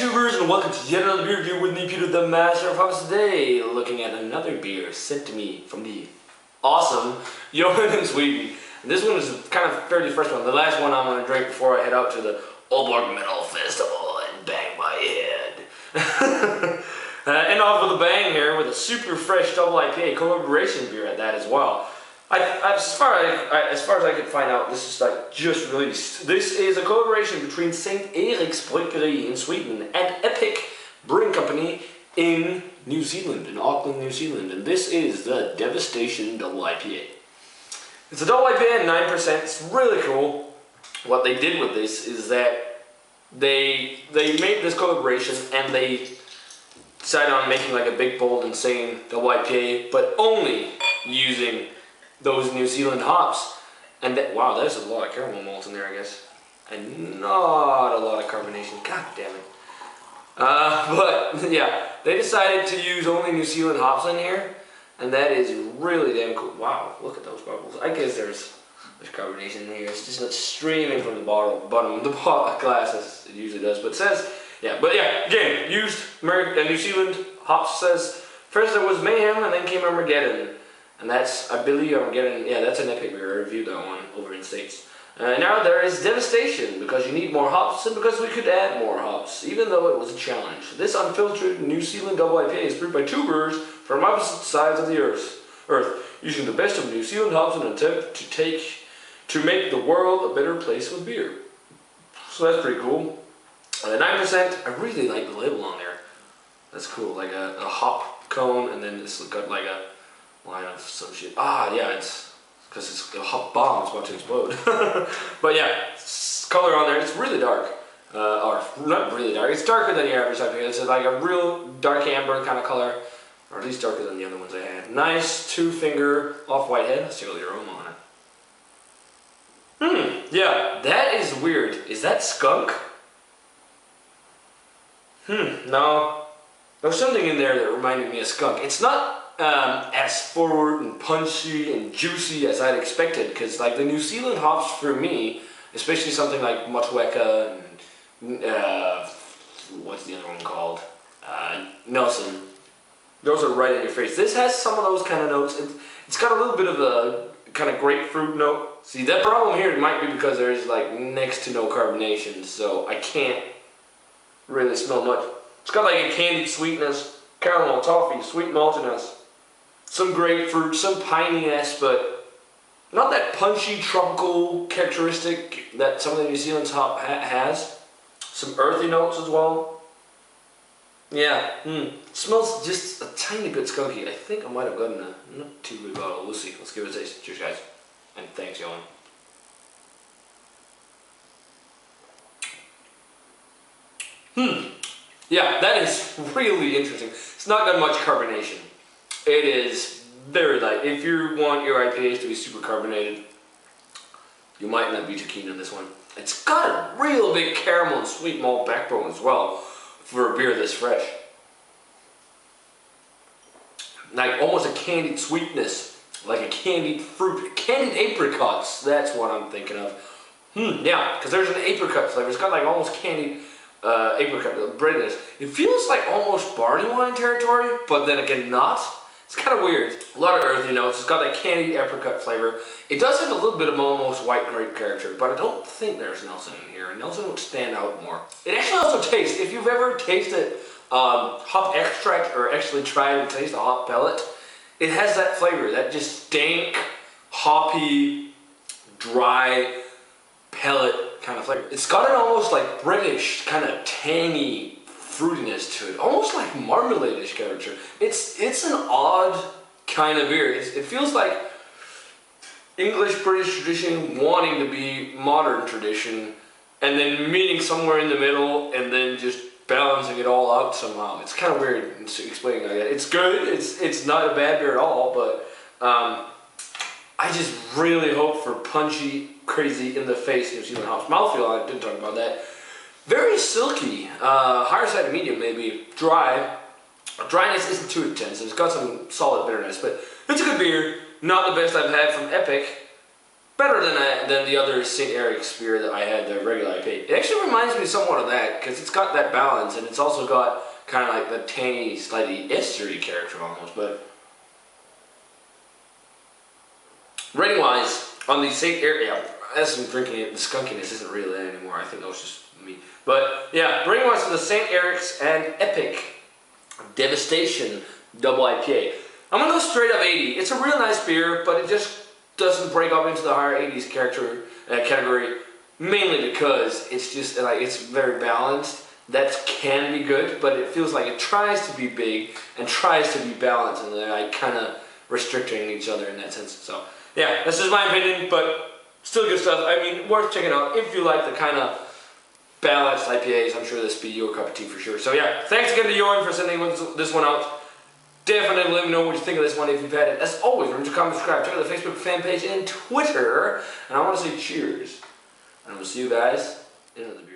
YouTubers, and welcome to yet another beer review with me, Peter, the Master of Hops. Today, looking at another beer sent to me from the awesome Johan in Sweden. And this one is kind of fairly fresh one. The last one I'm going to drink before I head out to the Aalborg Metal Festival and bang my head. End off with a bang here with a super fresh double IPA collaboration beer at that as well. As far as I could find out, this is like just released. This is a collaboration between St. Eriks Bryggeri in Sweden and Epic Brewing Company in New Zealand, in Auckland, New Zealand. And this is the Devastation double IPA. It's a double IPA at 9%. It's really cool. What they did with this is that they made this collaboration and they decided on making like a big, bold, insane double IPA, but only using those New Zealand hops. And that, wow, there's a lot of caramel malt in there, I guess. And not a lot of carbonation. God damn it. But yeah, they decided to use only New Zealand hops in here. And that is really damn cool. Wow, look at those bubbles. I guess there's carbonation in here. It's just not streaming from the bottom of the glass as it usually does. But it says, again, used New Zealand hops. Says, first there was Mayhem and then came Armageddon. And that's, I believe Armageddon, yeah, that's an epic beer. I reviewed that one over in States. Now there is Devastation, because you need more hops and because we could add more hops, even though it was a challenge. This unfiltered New Zealand double IPA is brewed by two brewers from opposite sides of the earth, using the best of New Zealand hops in an attempt to make the world a better place with beer. So that's pretty cool. 9%, I really like the label on there. That's cool, like a hop cone, and then it's got like a line of some shit. Yeah, it's because it's a hot bomb. It's about to explode. But yeah, color on there. It's really dark, or not really dark. It's darker than the average IPA. It's like a real dark amber kind of color, or at least darker than the other ones I had. Nice 2-finger off-white head. Let's take the aroma on it. Yeah, that is weird. Is that skunk? No. There's something in there that reminded me of skunk. It's not as forward and punchy and juicy as I'd expected, because like the New Zealand hops for me, especially something like Motueka and what's the other one called? Nelson. Those are right in your face. This has some of those kind of notes. It's got a little bit of a kind of grapefruit note. See, that problem here might be because there's like next to no carbonation, so I can't really smell much. It's got like a candied sweetness, caramel, toffee, sweet maltiness. Some grapefruit, some pininess, but not that punchy tropical characteristic that some of the New Zealand hop has. Some earthy notes as well. Yeah, it smells just a tiny bit skunky. I think I might have gotten a not too big bottle. We'll see. Let's give it a taste. Cheers, guys. And thanks, Johan. Yeah, that is really interesting. It's not got much carbonation. It is very light. If you want your IPAs to be super carbonated, you might not be too keen on this one. It's got a real big caramel and sweet malt backbone as well for a beer this fresh. Like almost a candied sweetness, like a candied fruit, candied apricots. That's what I'm thinking of. Yeah, because there's an apricot flavor. It's got like almost candied apricot breadiness. It feels like almost barley wine territory, but then again not. It's kind of weird. A lot of earthy notes. It's got that candied apricot flavor. It does have a little bit of almost white grape character, but I don't think there's Nelson in here. Nelson would stand out more. It actually also tastes, if you've ever tasted hop extract or actually tried and taste a hop pellet, it has that flavor, that just dank, hoppy, dry pellet kind of flavor. It's got an almost like British kind of tangy fruitiness to it, almost like marmalade-ish character. It's an odd kind of beer. It feels like English-British tradition wanting to be modern tradition, and then meeting somewhere in the middle, and then just balancing it all out somehow. It's kind of weird explaining like that. It's good. It's not a bad beer at all, but I just really hope for punchy, crazy, in-the-face New Zealand hops. Mouthfeel, I didn't talk about that. Very silky, higher side of medium maybe, dry. Dryness isn't too intense, it's got some solid bitterness, but it's a good beer. Not the best I've had from Epic, better than the other St. Eriks beer that I had, the regular IPA. It actually reminds me somewhat of that because it's got that balance and it's also got kind of like the tangy, slightly estery character almost. But rating-wise, on the St. Eriks, yeah, as I'm drinking it, the skunkiness isn't really there anymore. I think that was just me. But yeah, rating-wise for the St. Eriks and Epic Devastation Double IPA, I'm gonna go straight up 80. It's a real nice beer, but it just doesn't break up into the higher 80s category, mainly because it's just like it's very balanced. That can be good, but it feels like it tries to be big and tries to be balanced, and they're like kind of restricting each other in that sense. So yeah, this is my opinion, but still good stuff. I mean, worth checking out if you like the kind of balanced IPAs. I'm sure this will be your cup of tea for sure. So yeah, thanks again to Jorn for sending this one out. Definitely let me know what you think of this one if you've had it. As always, remember to comment, subscribe, check out the Facebook fan page and Twitter. And I want to say cheers. And I will see you guys in another video.